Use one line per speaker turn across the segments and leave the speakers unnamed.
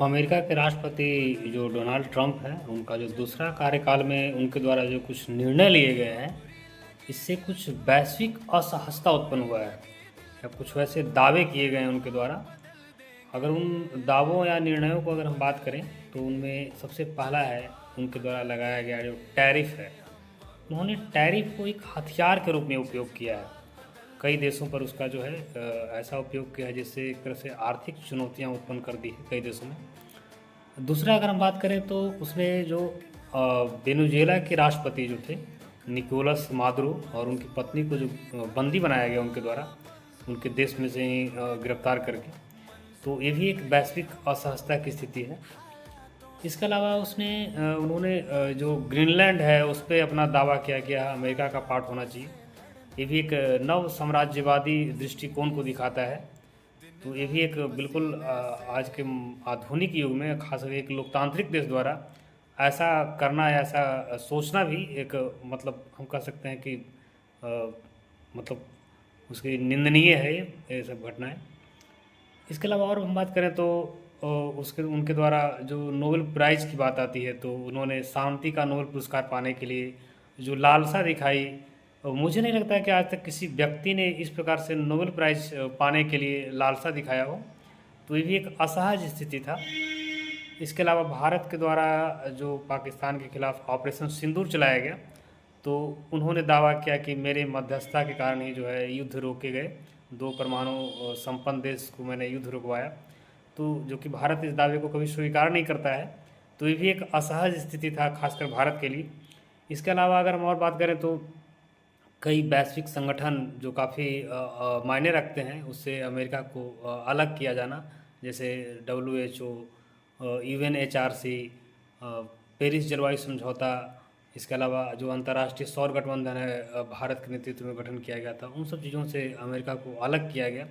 America के राष्ट्रपति जो डोनाल्ड ट्रंप हैं, उनका जो दूसरा कार्यकाल में उनके द्वारा जो कुछ निर्णय लिए गए हैं, इससे कुछ वैश्विक असहजता उत्पन्न हुआ है या कुछ वैसे दावे किए गए हैं उनके द्वारा। अगर उन दावों या निर्णयों को अगर हम बात करें तो उनमें सबसे पहला है उनके द्वारा लगाया गया जो टैरिफ है। उन्होंने टैरिफ को एक हथियार के रूप में उपयोग किया है। कई देशों पर उसका जो है ऐसा उपयोग किया है जिससे एक तरह से आर्थिक चुनौतियां उत्पन्न कर दी है कई देशों में। दूसरा अगर हम बात करें तो उसमें जो वेनेजुएला के राष्ट्रपति जो थे निकोलस मादुरो और उनकी पत्नी को जो बंदी बनाया गया उनके द्वारा उनके देश में से ही गिरफ्तार करके, तो ये भी एक वैश्विक असहजता की स्थिति है। इसके अलावा उन्होंने जो ग्रीनलैंड है उस पर अपना दावा किया गया अमेरिका का पार्ट होना चाहिए। ये भी एक नव साम्राज्यवादी दृष्टिकोण को दिखाता है। तो ये भी एक बिल्कुल आज के आधुनिक युग में खासकर एक लोकतांत्रिक देश द्वारा ऐसा करना या ऐसा सोचना भी एक मतलब हम कह सकते हैं कि मतलब उसकी निंदनीय है ये सब घटनाएं। इसके अलावा और हम बात करें तो उसके उनके द्वारा जो नोबेल प्राइज़ की बात आती है तो उन्होंने शांति का नोबेल पुरस्कार पाने के लिए जो लालसा दिखाई, मुझे नहीं लगता है कि आज तक किसी व्यक्ति ने इस प्रकार से नोबेल प्राइज़ पाने के लिए लालसा दिखाया हो। तो ये भी एक असहज स्थिति था। इसके अलावा भारत के द्वारा जो पाकिस्तान के खिलाफ ऑपरेशन सिंदूर चलाया गया तो उन्होंने दावा किया कि मेरे मध्यस्थता के कारण ही जो है युद्ध रोके गए, दो परमाणु संपन्न देश को मैंने युद्ध रुकवाया। तो जो कि भारत इस दावे को कभी स्वीकार नहीं करता है। तो ये भी एक असहज स्थिति था खासकर भारत के लिए। इसके अलावा अगर हम और बात करें तो कई वैश्विक संगठन जो काफ़ी मायने रखते हैं उससे अमेरिका को अलग किया जाना, जैसे WHO, UNHRC, पेरिस जलवायु समझौता, इसके अलावा जो अंतर्राष्ट्रीय सौर गठबंधन है भारत के नेतृत्व में गठन किया गया था, उन सब चीज़ों से अमेरिका को अलग किया गया।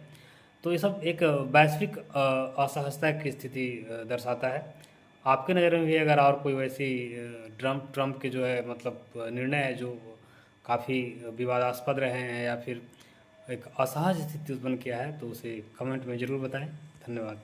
तो ये सब एक वैश्विक असहजता की स्थिति दर्शाता है। आपके नज़र में भी अगर और कोई वैसी ट्रम्प के जो है मतलब निर्णय है जो काफ़ी विवादास्पद रहे हैं या फिर एक असहज स्थिति उत्पन्न किया है तो उसे कमेंट में ज़रूर बताएं। धन्यवाद।